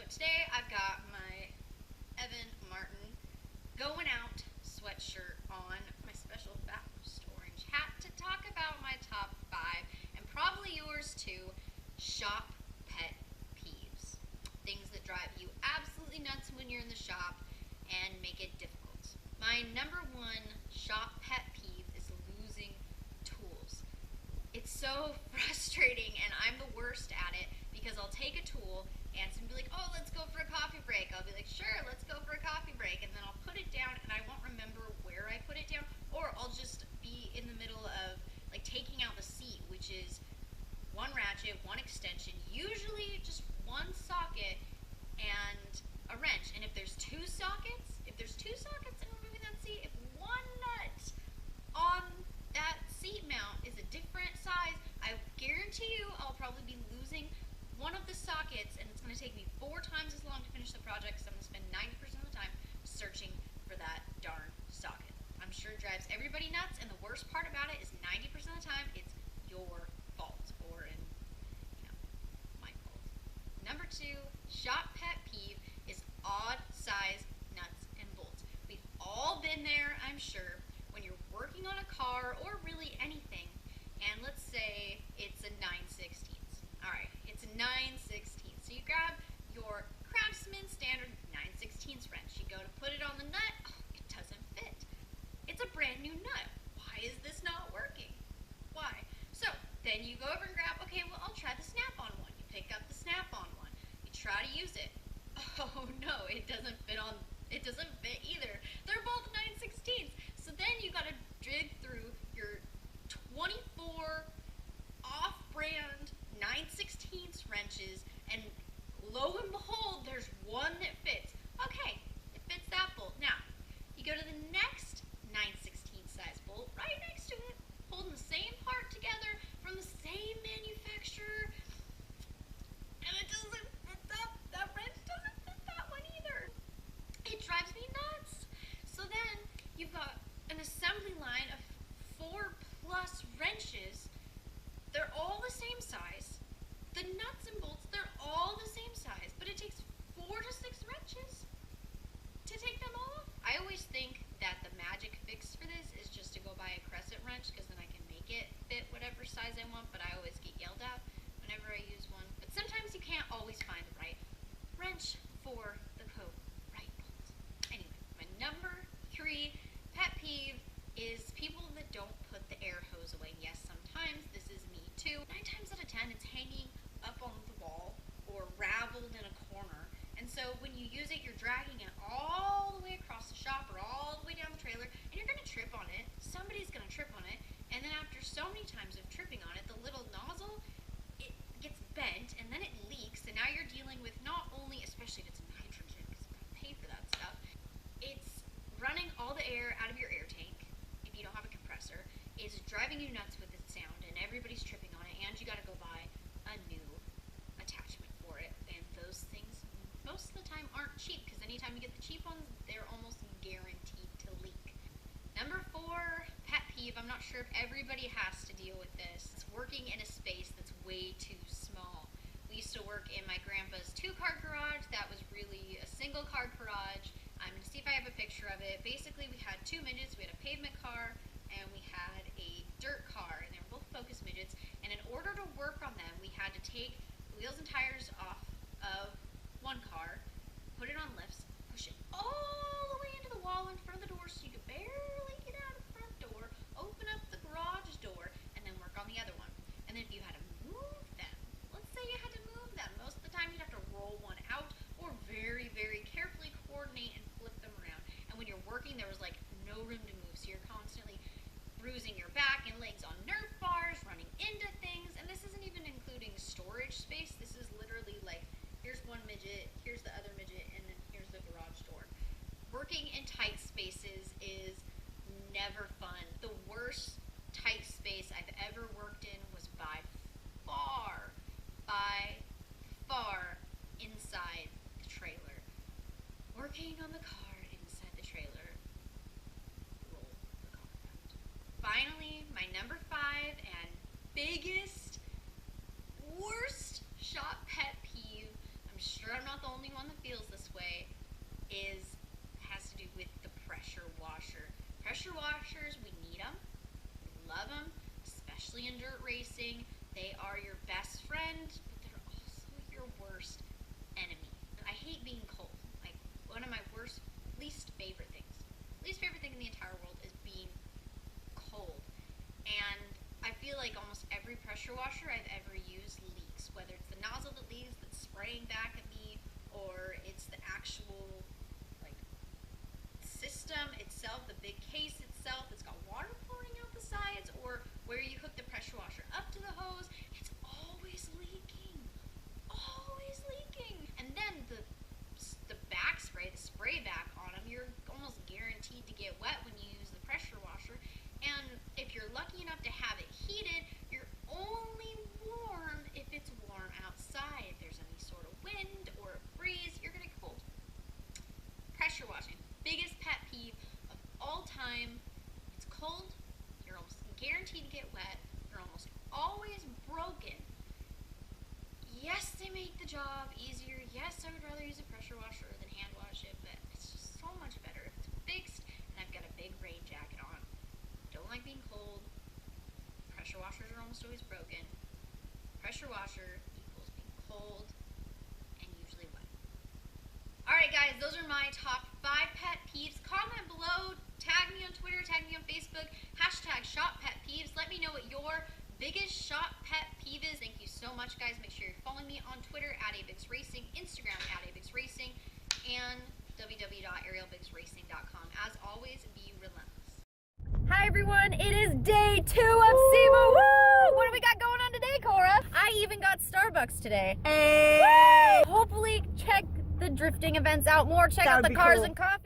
today I've got my Evan Martin going out sweatshirt on, my special Baptist orange hat, to talk about my top 5, and probably yours too, shop pet peeves. Things that drive you absolutely nuts when you're in the shop and make it difficult. My number 1 shop pet peeve is losing tools. It's so frustrating, and I'm the worst at it because I'll take a tool and someone will be like, oh, let's go for a coffee break. I'll be like, sure, let's go for a coffee break, and then I'll put it down and I won't remember where I put it down, or I'll just be in the middle of like taking out the seat, which is one ratchet, one extension, usually just one socket and a wrench. And if there's two sockets in removing that seat, if one nut on that seat mount is a different size, I guarantee you I'll probably be losing one of the sockets, and it's going to take me 4 times as long to finish the project because I'm going to spend 90% of the time searching for that darn socket. I'm sure it drives everybody nuts, and the worst part about it is 90% of the time it's your fault, or my fault. Number 2, shop pet peeve is odd size nuts and bolts. We've all been there, I'm sure, when you're working on a car or really anything, and let's say it's a 9/16. Alright, it's a 9/16. So you grab your Craftsman standard 9/16 wrench. You go to put it on the nut, oh, it doesn't fit. It's a brand new nut. Why is this not working? Why? So then you go over and grab, okay, well, I'll try the snap-on one. You pick up the snap-on one. You try to use it. Oh no, it doesn't fit either. They're both 9/16. So then you gotta dig through your 24 off-brand 9/16 wrenches, and lo and behold, there's one that fits. Okay, it fits that bolt. Now, you go to the next 9/16 size bolt right next to it, holding the same part together from the same manufacturer, and it doesn't fit that wrench doesn't fit that one either. It drives me nuts. So then you've got an assembly line of 4+ wrenches. They're all the same size. The nuts and bolts, they're all the same size, but it takes 4 to 6 wrenches to take them off. I always think that the magic fix for this is just to go buy a crescent wrench, because then I can make it fit whatever size I want, but I always get yelled at whenever I use one. But sometimes you can't always find the right wrench for the right bolt. Anyway, my number 3 pet peeve is people that don't put the air hose away. Yes, sometimes this is me too. 9 times out of 10, it's hanging up on the wall or raveled in a corner. And so when you use it, you're dragging it all the way across the shop or all the way down the trailer, and you're going to trip on it. Somebody's going to trip on it. And then after so many times of tripping on it, the little nozzle, it gets bent, and then it leaks. And now you're dealing with not only, especially if it's nitrogen, because you've got to pay for that stuff, it's running all the air out of your air tank. If you don't have a compressor, it's driving you nuts with its sound, and everybody's tripping on it, and you got to go buy a new attachment for it. And those things most of the time aren't cheap, because anytime you get the cheap ones, they're almost guaranteed to leak. Number 4 pet peeve, I'm not sure if everybody has to deal with this. It's working in a space that's way too small. We used to work in my grandpa's 2-car garage. That was really a single-car garage. I'm going to see if I have a picture of it. Basically, we had 2 midgets. We had a pavement car, and we had a dirt car, and they were both focus midgets. And in order to work on them, we had to take wheels and tires off of one car, put it on lifts, push it all the way into the wall in front of the door so you could barely get out of the front door, open up the garage door, and then work on the other one. And then if you had to move them, let's say you had to move them, most of the time you'd have to roll one out or very, very carefully coordinate and flip them around. And when you're working, there was like no room to move, so you're constantly bruising your back and legs on Nerf bars, running into things, and this isn't even including storage space. This is literally like, here's one midget, here's the other midget, and then here's the garage door. Working in tight spaces is never fun. The worst tight space I've ever worked in was by far inside the trailer. Working on the car inside the trailer. Roll the car out. Finally, my number 5 and biggest, worst shop pet peeve. I'm sure I'm not not the only one that feels this way, has to do with the pressure washer. Pressure washers, we need them. We love them, especially in dirt racing. They are your best friend, but they're also your worst enemy. I hate being cold. Like, one of my least favorite things. Least favorite thing in the entire world is being cold. And I feel like almost every pressure washer I've ever used leaks, whether it's the nozzle that leaks that's spraying back at me, or it's the actual system itself, the big case itself that's got water pouring out the sides, or where you hook the pressure washer up to the hose. It's always leaking. Always leaking. And then the back spray, the spray back on them, you're almost guaranteed to get wet when you use the pressure washer. And if you're lucky enough to have it heated, you're only warm if it's warm outside. If there's any sort of wind or a breeze, you're gonna get cold. Pressure washing, biggest pet peeve of all time. It's cold, you're almost guaranteed to get wet, you're almost always broken. Yes, they make the job easier. Yes, I would rather use a pressure washer than hand wash it, but it's just so much better if it's fixed and I've got a big rain jacket on. Don't like being cold. Pressure washers are almost always broken. Pressure washer equals being cold and usually wet. Alright guys, those are my top 5 pet peeves. Comment below, tag me on Twitter, tag me on Facebook, #ShopPetPeeves. Let me know what your biggest shop pet peeve is. Thank you so much guys. Make sure you're following me on Twitter @ABixRacing, Instagram @ABixRacing, and www.arielbigsracing.com. As always, be relentless. Hi everyone, it is day 2 of SEMA. Woo! What do we got going on today, Cora? I even got Starbucks today. Hey! Hopefully check the drifting events out more. Check out the Cars and Coffee.